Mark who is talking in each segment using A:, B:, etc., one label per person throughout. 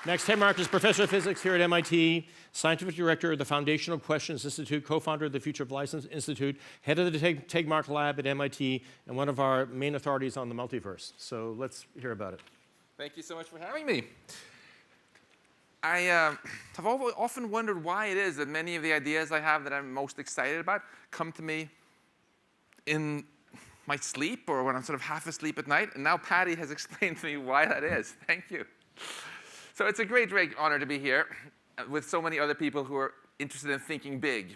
A: Next, Tegmark is professor of physics here at MIT, scientific director of the Foundational Questions Institute, co-founder of the Future of License Institute, head of the Tegmark lab at MIT, and one of our main authorities on the multiverse. So let's hear about it.
B: Thank you so much for having me. I have often wondered why it is that many of the ideas I have that I'm most excited about come to me in my sleep or when I'm sort of half asleep at night. And now Patty has explained to me why that is. Thank you. So it's a great, great honor to be here with so many other people who are interested in thinking big,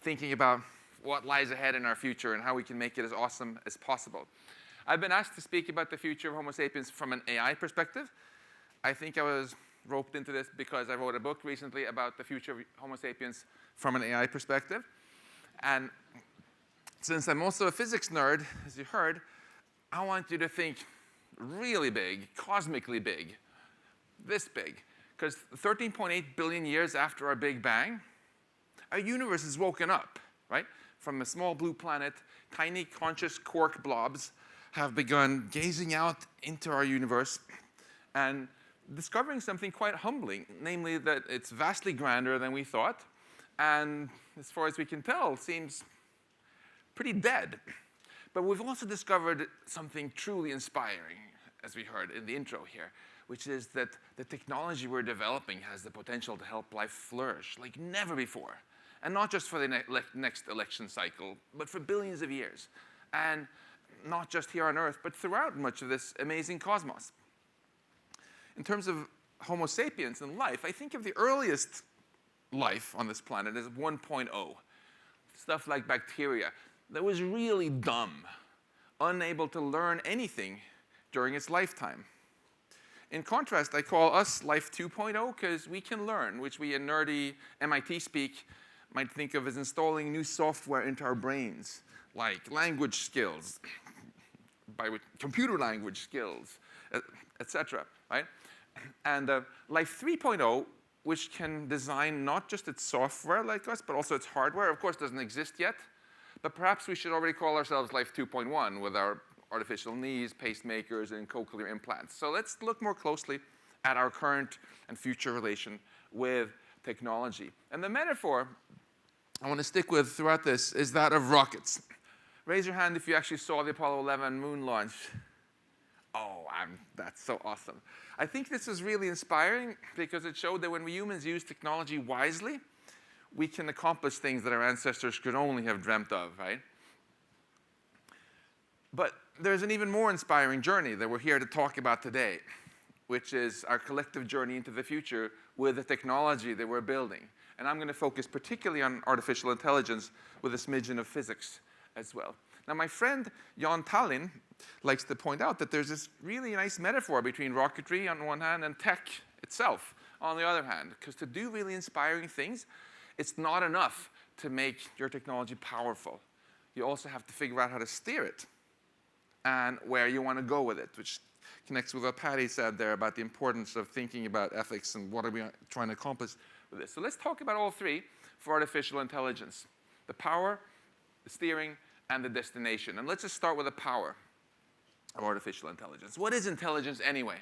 B: thinking about what lies ahead in our future and how we can make it as awesome as possible. I've been asked to speak about the future of Homo sapiens from an AI perspective. I think I was roped into this because I wrote a book recently about the future of Homo sapiens from an AI perspective. And since I'm also a physics nerd, as you heard, I want you to think really big, cosmically big, this big. Because 13.8 billion years after our Big Bang, our universe has woken up, right? From a small blue planet, tiny conscious quark blobs have begun gazing out into our universe and discovering something quite humbling, namely that it's vastly grander than we thought, and as far as we can tell, seems pretty dead. But we've also discovered something truly inspiring, as we heard in the intro here, which is that the technology we're developing has the potential to help life flourish like never before. And not just for the next election cycle, but for billions of years. And not just here on Earth, but throughout much of this amazing cosmos. In terms of Homo sapiens and life, I think of the earliest life on this planet as 1.0. Stuff like bacteria that was really dumb, unable to learn anything during its lifetime. In contrast, I call us Life 2.0 because we can learn, which we in nerdy MIT speak might think of as installing new software into our brains, like language skills, computer language skills, etc. Right? And Life 3.0, which can design not just its software like us, but also its hardware, of course, doesn't exist yet. But perhaps we should already call ourselves Life 2.1 with our artificial knees, pacemakers, and cochlear implants. So let's look more closely at our current and future relation with technology. And the metaphor I want to stick with throughout this is that of rockets. Raise your hand if you actually saw the Apollo 11 moon launch. Oh, that's so awesome. I think this is really inspiring because it showed that when we humans use technology wisely, we can accomplish things that our ancestors could only have dreamt of, right? But there's an even more inspiring journey that we're here to talk about today, which is our collective journey into the future with the technology that we're building. And I'm going to focus particularly on artificial intelligence with a smidgen of physics as well. Now, my friend Jan Tallinn likes to point out that there's this really nice metaphor between rocketry on one hand and tech itself on the other hand. Because to do really inspiring things, it's not enough to make your technology powerful. You also have to figure out how to steer it and where you want to go with it, which connects with what Patty said there about the importance of thinking about ethics and what are we trying to accomplish with this. So let's talk about all three for artificial intelligence: the power, the steering, and the destination. And let's just start with the power of artificial intelligence. What is intelligence anyway?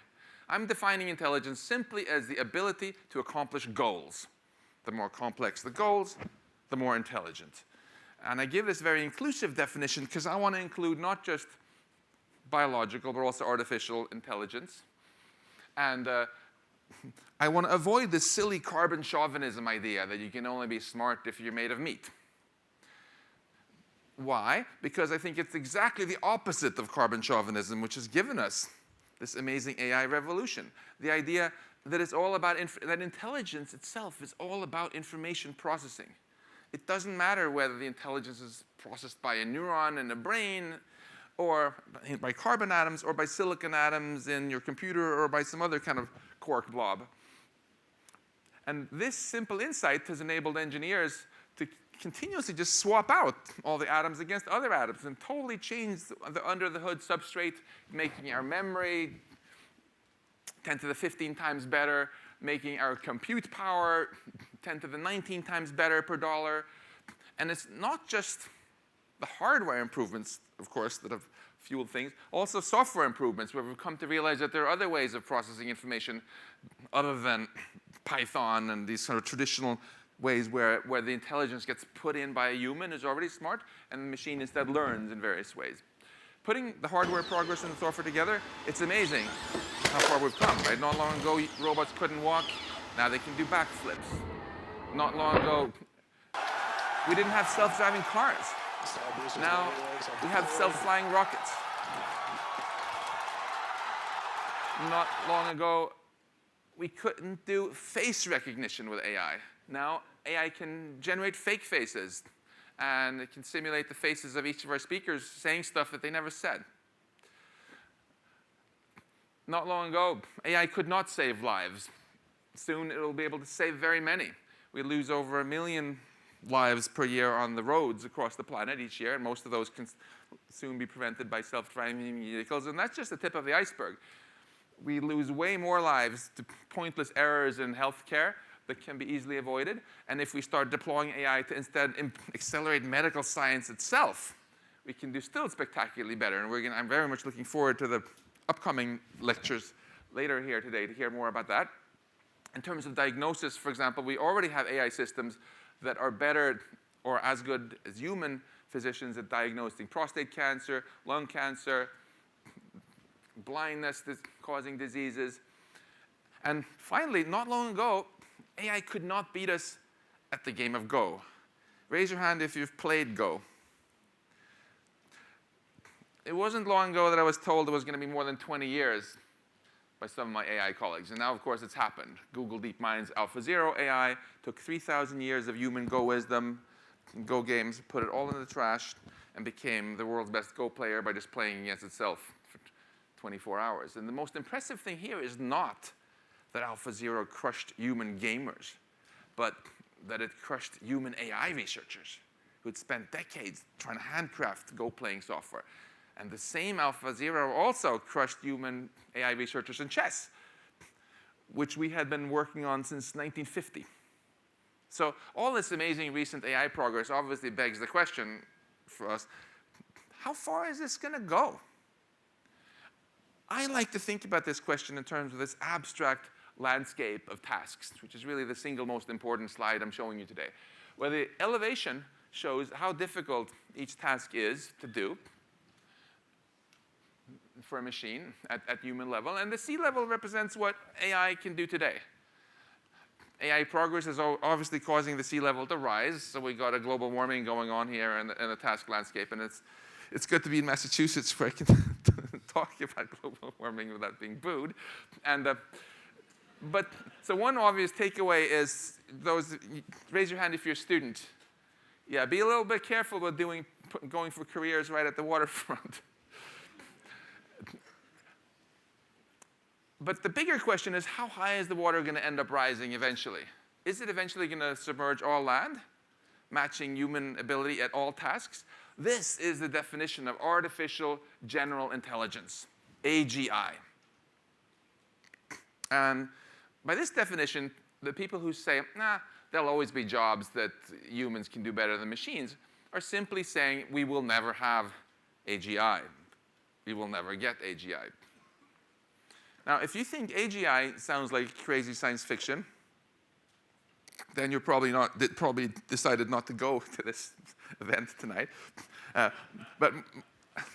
B: I'm defining intelligence simply as the ability to accomplish goals. The more complex the goals, the more intelligent. And I give this very inclusive definition because I want to include not just biological, but also artificial intelligence. And I want to avoid this silly carbon chauvinism idea that you can only be smart if you're made of meat. Why? Because I think it's exactly the opposite of carbon chauvinism, which has given us this amazing AI revolution. The idea that it's all about that intelligence itself is all about information processing. It doesn't matter whether the intelligence is processed by a neuron in the brain, or by carbon atoms, or by silicon atoms in your computer, or by some other kind of quark blob. And this simple insight has enabled engineers to continuously just swap out all the atoms against other atoms and totally change the under-the-hood substrate, making our memory 10 to the 15 times better, making our compute power 10 to the 19 times better per dollar. And it's not just the hardware improvements, of course, that have fueled things. Also software improvements, where we've come to realize that there are other ways of processing information other than Python and these sort of traditional ways where the intelligence gets put in by a human who's already smart, and the machine instead learns in various ways. Putting the hardware progress and the software together, it's amazing how far we've come, right? Not long ago, robots couldn't walk. Now they can do backflips. Not long ago, we didn't have self-driving cars. Now we have self-flying rockets. Not long ago, we couldn't do face recognition with AI. Now AI can generate fake faces, and it can simulate the faces of each of our speakers saying stuff that they never said. Not long ago, AI could not save lives. Soon it will be able to save very many. We lose over 1 million lives per year on the roads across the planet each year, and most of those can soon be prevented by self-driving vehicles, and that's just the tip of the iceberg. We lose way more lives to pointless errors in healthcare that can be easily avoided, and if we start deploying AI to instead accelerate medical science itself, we can do still spectacularly better, and I'm very much looking forward to the upcoming lectures later here today to hear more about that. In terms of diagnosis, for example, we already have AI systems that are better or as good as human physicians at diagnosing prostate cancer, lung cancer, blindness causing diseases. And finally, not long ago, AI could not beat us at the game of Go. Raise your hand if you've played Go. It wasn't long ago that I was told it was going to be more than 20 years by some of my AI colleagues. And now, of course, it's happened. Google DeepMind's AlphaZero AI took 3,000 years of human Go wisdom, Go games, put it all in the trash, and became the world's best Go player by just playing against itself for 24 hours. And the most impressive thing here is not that AlphaZero crushed human gamers, but that it crushed human AI researchers who had spent decades trying to handcraft Go-playing software. And the same AlphaZero also crushed human AI researchers in chess, which we had been working on since 1950. So all this amazing recent AI progress obviously begs the question for us, how far is this going to go? I like to think about this question in terms of this abstract landscape of tasks, which is really the single most important slide I'm showing you today, where the elevation shows how difficult each task is to do for a machine at human level, and the sea level represents what AI can do today. AI progress is obviously causing the sea level to rise, so we got a global warming going on here in the task landscape, and it's good to be in Massachusetts where I can talk about global warming without being booed. And so one obvious takeaway is raise your hand if you're a student. Yeah, be a little bit careful about going for careers right at the waterfront. But the bigger question is, how high is the water going to end up rising eventually? Is it eventually going to submerge all land, matching human ability at all tasks? This is the definition of artificial general intelligence, AGI. And by this definition, the people who say, nah, there'll always be jobs that humans can do better than machines, are simply saying we will never have AGI. We will never get AGI. Now, if you think AGI sounds like crazy science fiction, then you're probably decided not to go to this event tonight. But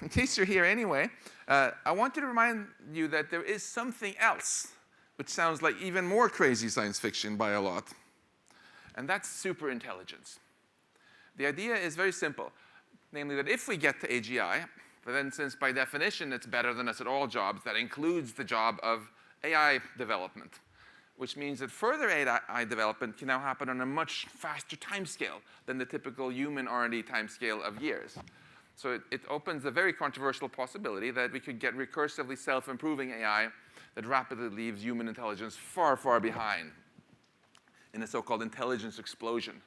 B: in case you're here anyway, I want to remind you that there is something else which sounds like even more crazy science fiction by a lot, and that's superintelligence. The idea is very simple, namely that if we get to AGI, but then since by definition it's better than us at all jobs, that includes the job of AI development, which means that further AI development can now happen on a much faster timescale than the typical human R&D timescale of years. So it opens a very controversial possibility that we could get recursively self-improving AI that rapidly leaves human intelligence far, far behind in a so-called intelligence explosion,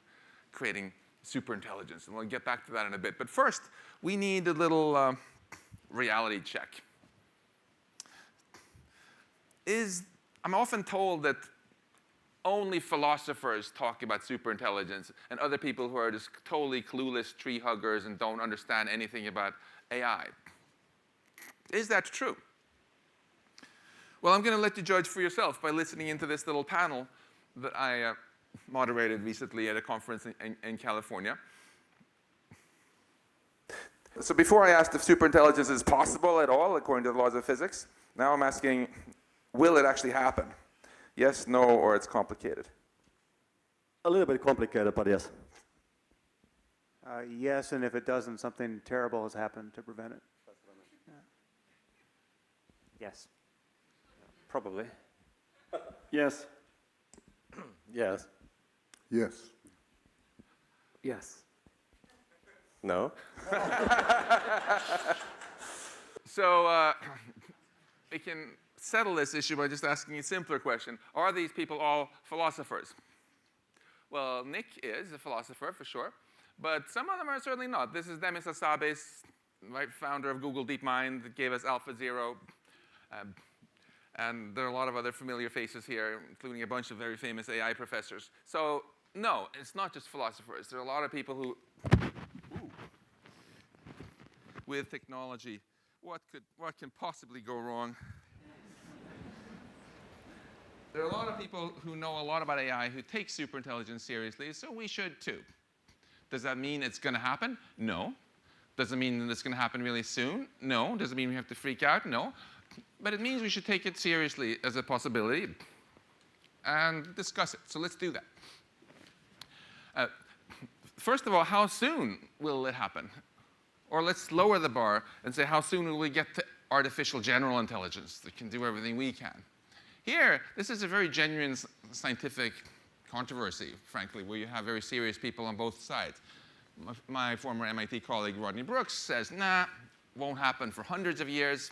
B: creating superintelligence. And we'll get back to that in a bit. But first, we need a little reality check. I'm often told that only philosophers talk about superintelligence, and other people who are just totally clueless tree huggers and don't understand anything about AI. Is that true? Well, I'm going to let you judge for yourself by listening into this little panel that I moderated recently at a conference in California. So before I asked if superintelligence is possible at all, according to the laws of physics, now I'm asking, will it actually happen? Yes, no, or it's complicated?
C: A little bit complicated, but yes.
D: Yes, and if it doesn't, something terrible has happened to prevent it. Yeah. Yes. Probably.
C: Yes. Yes.
E: Yes.
D: Yes.
C: No.
B: So we can settle this issue by just asking a simpler question. Are these people all philosophers? Well, Nick is a philosopher for sure, but some of them are certainly not. This is Demis Hassabis, right, founder of Google DeepMind, that gave us AlphaZero. And there are a lot of other familiar faces here, including a bunch of very famous AI professors. So no, it's not just philosophers. There are a lot of people who, with technology, what can possibly go wrong? There are a lot of people who know a lot about AI who take superintelligence seriously, so we should too. Does that mean it's going to happen? No. Does it mean that it's going to happen really soon? No. Does it mean we have to freak out? No. But it means we should take it seriously as a possibility and discuss it. So let's do that. First of all, how soon will it happen? Or let's lower the bar and say, how soon will we get to artificial general intelligence that can do everything we can? Here, this is a very genuine scientific controversy, frankly, where you have very serious people on both sides. My former MIT colleague, Rodney Brooks, says, nah, won't happen for hundreds of years.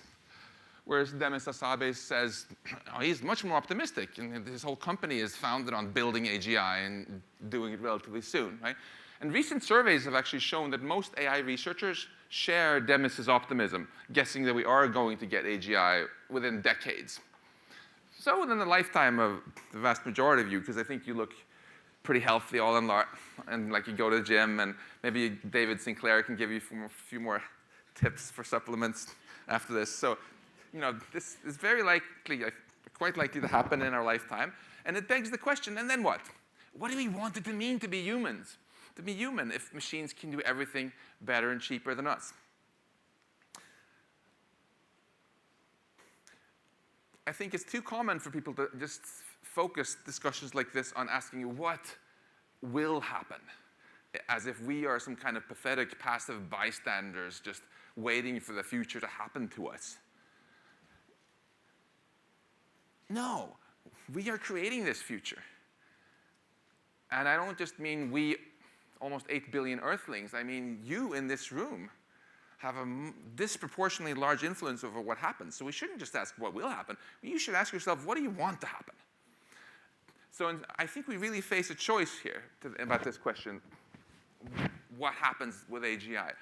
B: Whereas Demis Hassabis says, oh, he's much more optimistic, and his whole company is founded on building AGI and doing it relatively soon, right? And recent surveys have actually shown that most AI researchers share Demis's optimism, guessing that we are going to get AGI within decades. So within the lifetime of the vast majority of you, because I think you look pretty healthy all in lot, and like you go to the gym, and maybe David Sinclair can give you a few more tips for supplements after this. So, you know, this is very likely, quite likely to happen in our lifetime. And it begs the question, and then what? What do we want it to mean to be humans? To be human if machines can do everything better and cheaper than us? I think it's too common for people to just focus discussions like this on asking what will happen, as if we are some kind of pathetic passive bystanders just waiting for the future to happen to us. No, we are creating this future. And I don't just mean we, almost 8 billion Earthlings, I mean you in this room have a disproportionately large influence over what happens. So we shouldn't just ask what will happen. You should ask yourself, what do you want to happen? So I think we really face a choice here about this question. What happens with AGI?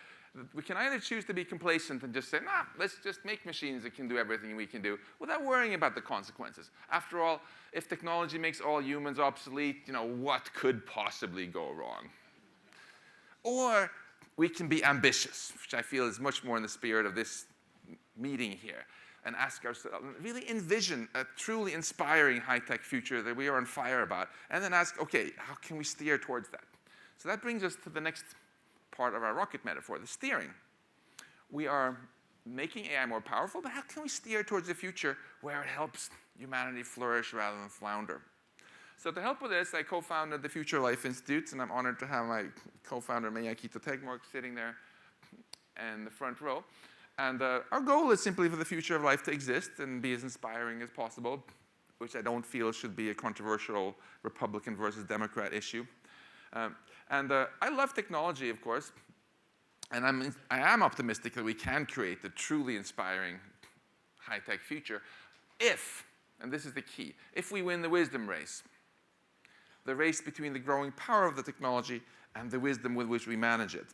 B: We can either choose to be complacent and just say, nah, let's just make machines that can do everything we can do without worrying about the consequences. After all, if technology makes all humans obsolete, you know, what could possibly go wrong? Or we can be ambitious, which I feel is much more in the spirit of this meeting here, and ask ourselves, really envision a truly inspiring high-tech future that we are on fire about, and then ask, okay, how can we steer towards that? So that brings us to the next part of our rocket metaphor, the steering. We are making AI more powerful, but how can we steer towards a future where it helps humanity flourish rather than flounder? So to help with this, I co-founded the Future of Life Institute, and I'm honored to have my co-founder, Tegmark, sitting there in the front row. And our goal is simply for the future of life to exist and be as inspiring as possible, which I don't feel should be a controversial Republican versus Democrat issue. I love technology, of course, and I am optimistic that we can create a truly inspiring high-tech future if, and this is the key, if we win the wisdom race. The race between the growing power of the technology and the wisdom with which we manage it.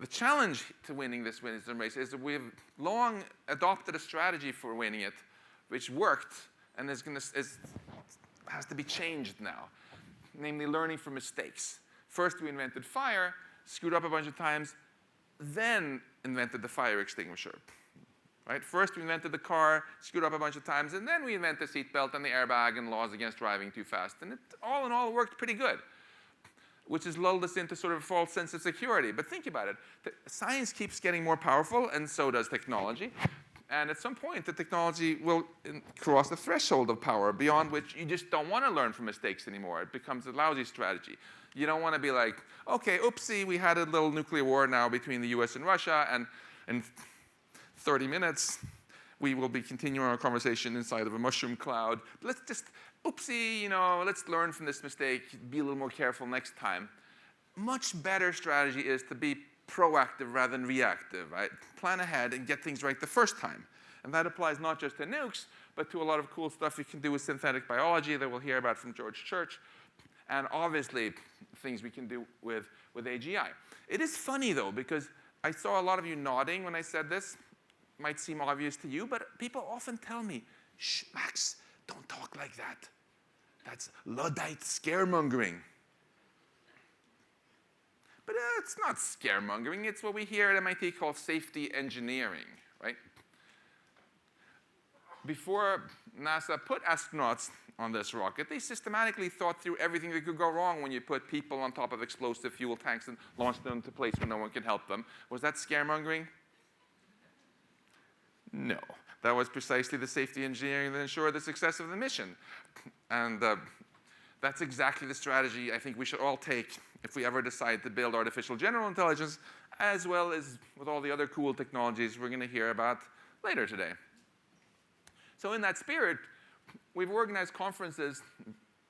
B: The challenge to winning this wisdom race is that we have long adopted a strategy for winning it, which worked and has to be changed now, namely learning from mistakes. First, we invented fire, screwed up a bunch of times, then invented the fire extinguisher. right? First, we invented the car, screwed up a bunch of times, and then we invented the seatbelt and the airbag and laws against driving too fast. And it, all in all, worked pretty good, which has lulled us into sort of a false sense of security. But think about it. Science keeps getting more powerful, and so does technology. And at some point, the technology will cross the threshold of power, beyond which you just don't want to learn from mistakes anymore. It becomes a lousy strategy. You don't want to be like, OK, oopsie, we had a little nuclear war now between the US and Russia, and in 30 minutes, we will be continuing our conversation inside of a mushroom cloud. Let's just, oopsie, you know, let's learn from this mistake, be a little more careful next time. Much better strategy is to be proactive rather than reactive, right? Plan ahead and get things right the first time. And that applies not just to nukes, but to a lot of cool stuff you can do with synthetic biology that we'll hear about from George Church, and obviously things we can do with AGI. It is funny, though, because I saw a lot of you nodding when I said this. Might seem obvious to you, but people often tell me, shh, Max, don't talk like that. That's Luddite scaremongering. But it's not scaremongering. It's what we here at MIT call safety engineering, right? Before NASA put astronauts on this rocket, they systematically thought through everything that could go wrong when you put people on top of explosive fuel tanks and launched them to a place where no one can help them. Was that scaremongering? No. That was precisely the safety engineering that ensured the success of the mission. And that's exactly the strategy I think we should all take if we ever decide to build artificial general intelligence, as well as with all the other cool technologies we're going to hear about later today. So in that spirit, we've organized conferences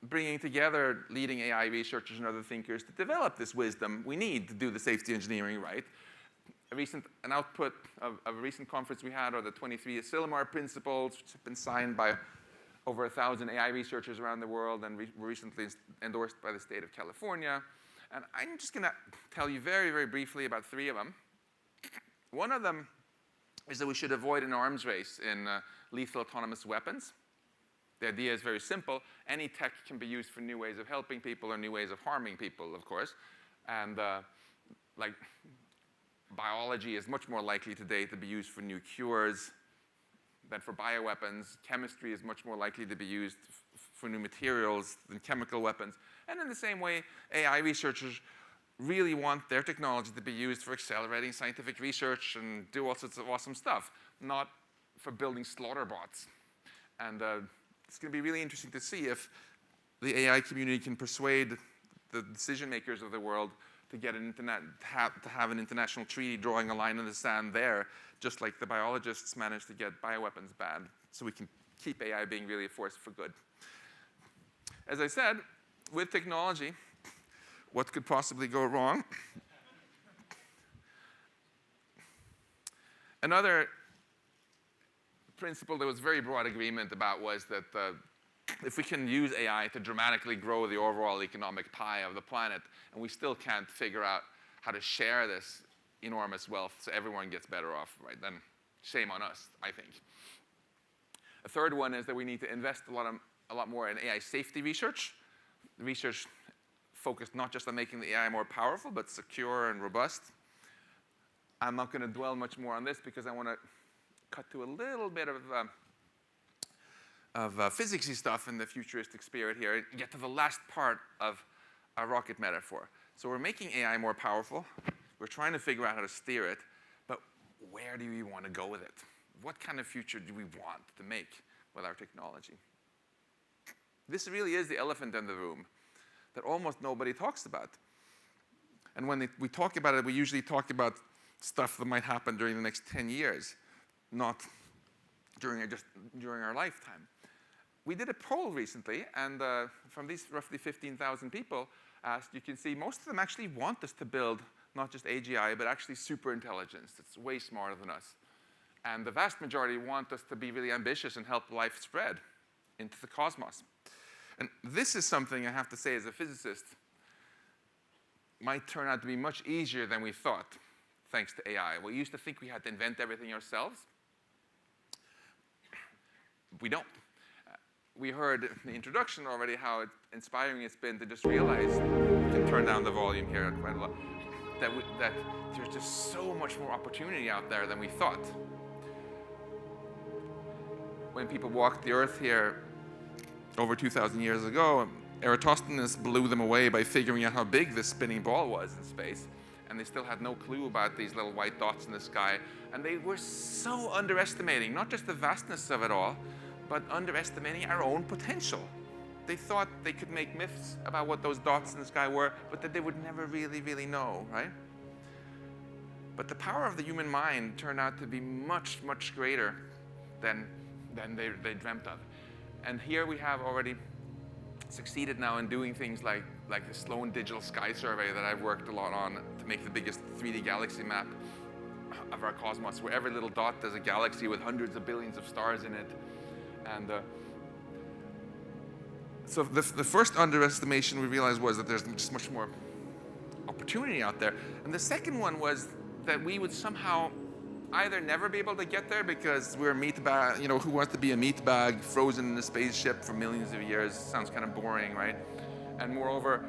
B: bringing together leading AI researchers and other thinkers to develop this wisdom we need to do the safety engineering right. An output of a recent conference we had are the 23 Asilomar principles, which have been signed by over 1,000 AI researchers around the world and were recently endorsed by the state of California. And I'm just going to tell you very, very briefly about 3 of them. One of them is that we should avoid an arms race in lethal autonomous weapons. The idea is very simple. Any tech can be used for new ways of helping people or new ways of harming people, of course. And like biology is much more likely today to be used for new cures than for bioweapons. Chemistry is much more likely to be used for new materials than chemical weapons. And in the same way, AI researchers really want their technology to be used for accelerating scientific research and do all sorts of awesome stuff, not for building slaughter bots. And it's going to be really interesting to see if the AI community can persuade the decision makers of the world to get to have an international treaty drawing a line in the sand there, just like the biologists managed to get bioweapons banned, so we can keep AI being really a force for good. As I said, with technology, what could possibly go wrong? Another principle there was very broad agreement about was that if we can use AI to dramatically grow the overall economic pie of the planet, and we still can't figure out how to share this enormous wealth so everyone gets better off, right, then shame on us, I think. A third one is that we need to invest a lot more in AI safety research. Research focused not just on making the AI more powerful, but secure and robust. I'm not going to dwell much more on this because I want to cut to a little bit of physicsy stuff in the futuristic spirit here and get to the last part of our rocket metaphor. So we're making AI more powerful. We're trying to figure out how to steer it. But where do we want to go with it? What kind of future do we want to make with our technology? This really is the elephant in the room that almost nobody talks about. And when we talk about it, we usually talk about stuff that might happen during the next 10 years, not during our lifetime. We did a poll recently, and from these roughly 15,000 people asked, you can see most of them actually want us to build not just AGI, but actually superintelligence that's way smarter than us. And the vast majority want us to be really ambitious and help life spread into the cosmos. And this is something I have to say as a physicist might turn out to be much easier than we thought, thanks to AI. We used to think we had to invent everything ourselves. We don't. We heard in the introduction already how inspiring it's been to just realize, we can turn down the volume here quite a lot, that there's just so much more opportunity out there than we thought. when people walked the Earth here over 2,000 years ago, Eratosthenes blew them away by figuring out how big this spinning ball was in space. And they still had no clue about these little white dots in the sky. And they were so underestimating, not just the vastness of it all, but underestimating our own potential. They thought they could make myths about what those dots in the sky were, but that they would never really, really know, right? But the power of the human mind turned out to be much, much greater than they dreamt of. And here we have already succeeded now in doing things like the Sloan Digital Sky Survey that I've worked a lot on to make the biggest 3D galaxy map of our cosmos, where every little dot is a galaxy with hundreds of billions of stars in it. And so the first underestimation we realized was that there's just much more opportunity out there. And the second one was that we would somehow either never be able to get there because we're a meat bag, you know, who wants to be a meat bag frozen in a spaceship for millions of years? Sounds kind of boring, right? And moreover,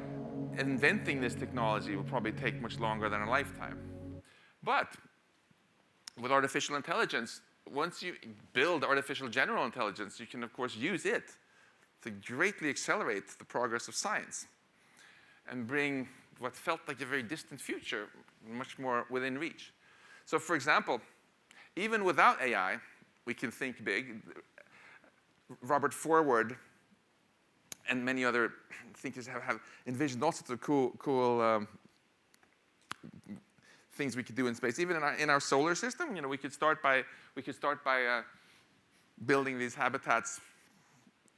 B: inventing this technology will probably take much longer than a lifetime. But with artificial intelligence, once you build artificial general intelligence, you can, of course, use it to greatly accelerate the progress of science and bring what felt like a very distant future much more within reach. So, for example, even without AI, we can think big. Robert Forward and many other thinkers have envisioned all sorts of cool things we could do in space. Even in our solar system, you know, we could start by building these habitats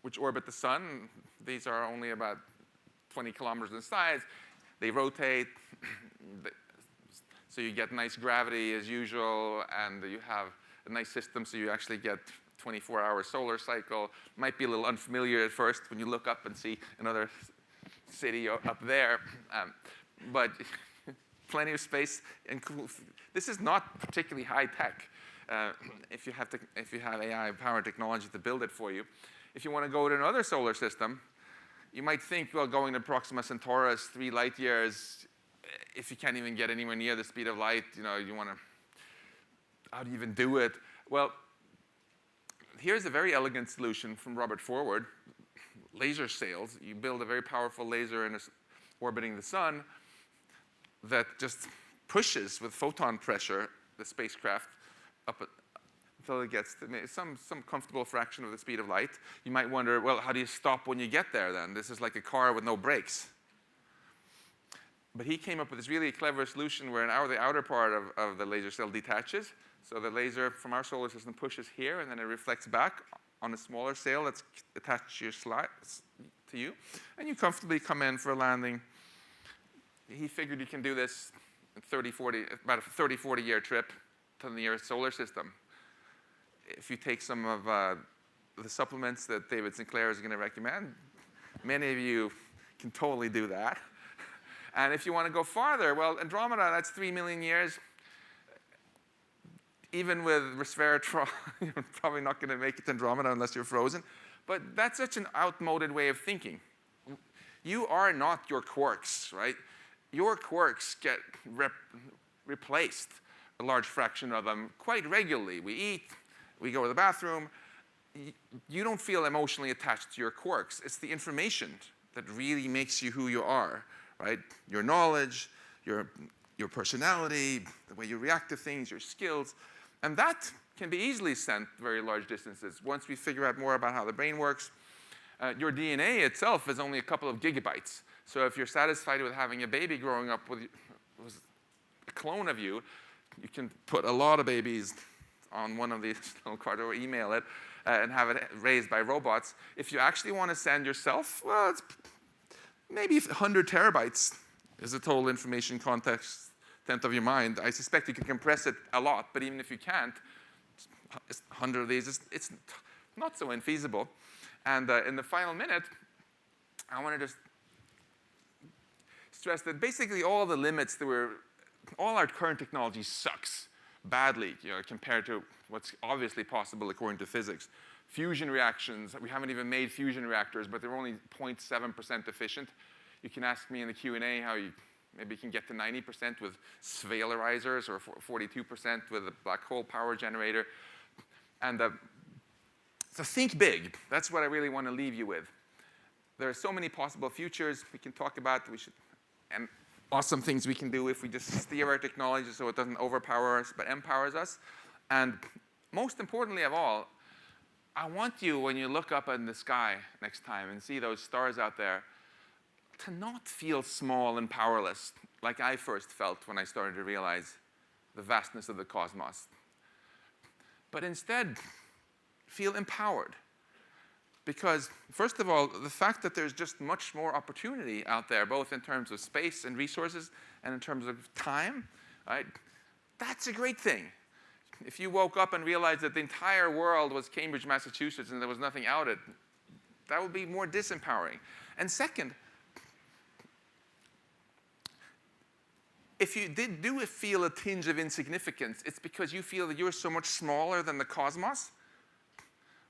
B: which orbit the sun. These are only about 20 kilometers in size. They rotate. So you get nice gravity as usual, and you have a nice system, so you actually get 24-hour solar cycle. Might be a little unfamiliar at first when you look up and see another city up there, but plenty of space and cool. This is not particularly high tech if you have AI-powered technology to build it for you. If you want to go to another solar system, you might think, well, going to Proxima Centaurus, 3 light years. If you can't even get anywhere near the speed of light, you know, you want to, how do you even do it? Well, here's a very elegant solution from Robert Forward. Laser sails. You build a very powerful laser orbiting the sun that just pushes with photon pressure the spacecraft up until it gets to some comfortable fraction of the speed of light. You might wonder, well, how do you stop when you get there then? This is like a car with no brakes. But he came up with this really clever solution where the outer part of the laser cell detaches. So the laser from our solar system pushes here, and then it reflects back on a smaller sail that's attached to you. And you comfortably come in for a landing. He figured you can do this in about a 30, 40-year trip to the nearest solar system. If you take some of the supplements that David Sinclair is going to recommend, many of you can totally do that. And if you want to go farther, well, Andromeda, that's 3 million years. Even with resveratrol, you're probably not going to make it to Andromeda unless you're frozen. But that's such an outmoded way of thinking. You are not your quarks, right? Your quarks get replaced, a large fraction of them, quite regularly. We eat, we go to the bathroom. You don't feel emotionally attached to your quarks. It's the information that really makes you who you are. Right? Your knowledge, your personality, the way you react to things, your skills. And that can be easily sent very large distances once we figure out more about how the brain works. Your DNA itself is only a couple of gigabytes. So if you're satisfied with having a baby growing up with a clone of you, you can put a lot of babies on one of these little cards or email it and have it raised by robots. If you actually want to send yourself, well, it's maybe 100 terabytes is the total information content of your mind. I suspect you can compress it a lot, but even if you can't, 100 of these, it's not so infeasible. And in the final minute, I want to just stress that basically all the limits all our current technology sucks badly, you know, compared to what's obviously possible according to physics. Fusion reactions, we haven't even made fusion reactors, but they're only 0.7% efficient. You can ask me in the Q&A how maybe you can get to 90% with svalerizers or 42% with a black hole power generator. And So think big. That's what I really want to leave you with. There are so many possible futures we can talk about. And awesome things we can do if we just steer our technology so it doesn't overpower us, but empowers us. And most importantly of all, I want you, when you look up in the sky next time and see those stars out there, to not feel small and powerless like I first felt when I started to realize the vastness of the cosmos. But instead, feel empowered. Because, first of all, the fact that there's just much more opportunity out there, both in terms of space and resources and in terms of time, right? That's a great thing. If you woke up and realized that the entire world was Cambridge, Massachusetts, and there was nothing out it, that would be more disempowering. And second, if you do feel a tinge of insignificance, it's because you feel that you're so much smaller than the cosmos,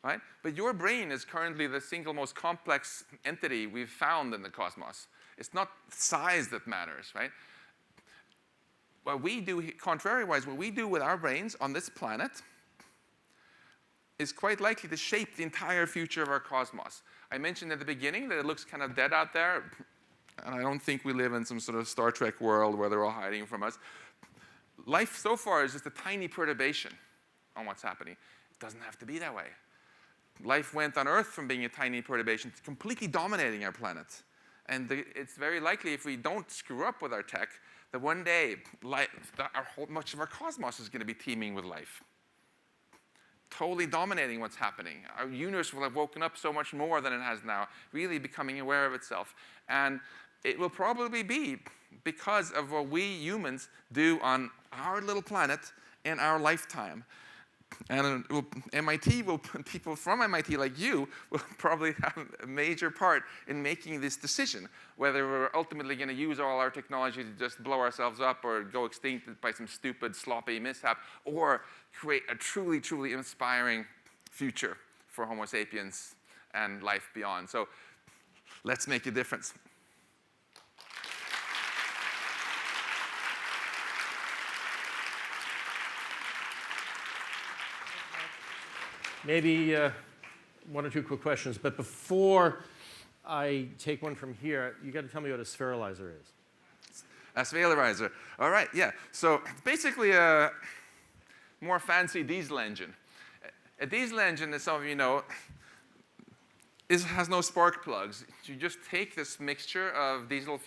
B: right? But your brain is currently the single most complex entity we've found in the cosmos. It's not size that matters, right? What we do, contrary-wise, what we do with our brains on this planet is quite likely to shape the entire future of our cosmos. I mentioned at the beginning that it looks kind of dead out there, and I don't think we live in some sort of Star Trek world where they're all hiding from us. Life so far is just a tiny perturbation on what's happening. It doesn't have to be that way. Life went on Earth from being a tiny perturbation to completely dominating our planet. And it's very likely if we don't screw up with our tech, that one day much of our cosmos is going to be teeming with life. Totally dominating what's happening. Our universe will have woken up so much more than it has now, really becoming aware of itself. And it will probably be because of what we humans do on our little planet in our lifetime. And people from MIT like you will probably have a major part in making this decision, whether we're ultimately going to use all our technology to just blow ourselves up or go extinct by some stupid, sloppy mishap, or create a truly, truly inspiring future for Homo sapiens and life beyond. So let's make a difference.
A: Maybe one or two quick questions, but before I take one from here, you got to tell me what a spheralizer is.
B: A spheralizer. All right, yeah. So basically a more fancy diesel engine. A diesel engine, as some of you know, has no spark plugs. You just take this mixture of diesel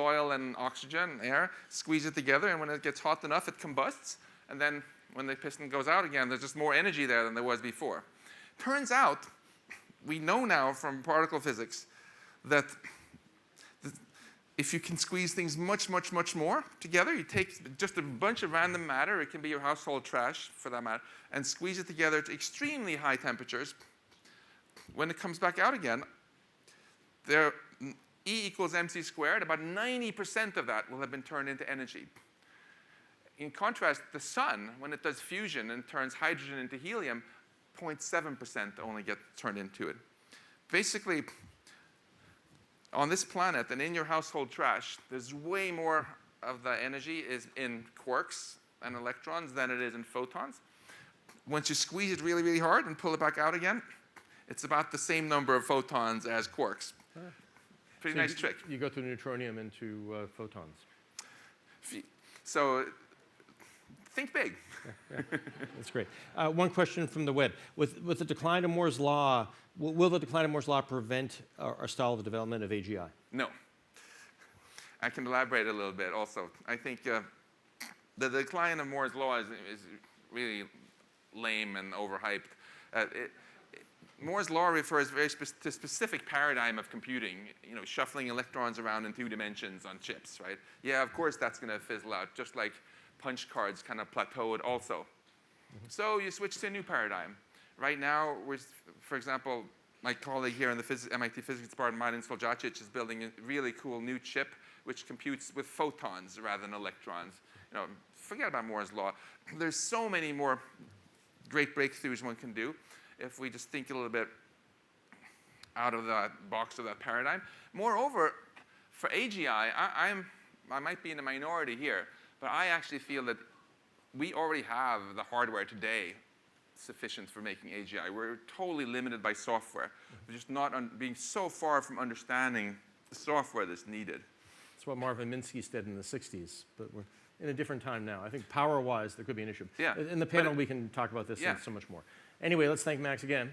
B: oil and oxygen, air, squeeze it together, and when it gets hot enough, it combusts, and then when the piston goes out again, there's just more energy there than there was before. Turns out, we know now from particle physics that if you can squeeze things much, much, much more together, you take just a bunch of random matter, it can be your household trash for that matter, and squeeze it together to extremely high temperatures. When it comes back out again, E equals mc squared, about 90% of that will have been turned into energy. In contrast, the sun, when it does fusion and turns hydrogen into helium, 0.7% only get turned into it. Basically, on this planet and in your household trash, there's way more of the energy is in quarks and electrons than it is in photons. Once you squeeze it really, really hard and pull it back out again, it's about the same number of photons as quarks. Pretty nice trick.
A: You go through neutronium into photons.
B: So think big.
A: Yeah, that's great. One question from the web. With the decline of Moore's law, will the decline of Moore's law prevent or stall the development of AGI?
B: No. I can elaborate a little bit also. I think the decline of Moore's law is really lame and overhyped. Moore's law refers to a specific paradigm of computing, shuffling electrons around in 2 dimensions on chips, right? Yeah, of course that's going to fizzle out, just like punch cards kind of plateaued also. Mm-hmm. So you switch to a new paradigm. Right now, for example, my colleague here in the MIT physics department, Martin Soljacic, is building a really cool new chip which computes with photons rather than electrons. Forget about Moore's law. There's so many more great breakthroughs one can do if we just think a little bit out of the box of that paradigm. Moreover, for AGI, I might be in the minority here, but I actually feel that we already have the hardware today sufficient for making AGI. We're totally limited by software. We're just not being so far from understanding the software that's needed.
A: That's what Marvin Minsky said in the 60s, but we're in a different time now. I think power-wise, there could be an issue.
B: Yeah.
A: In the panel, we can talk about this and so much more. Anyway, let's thank Max again.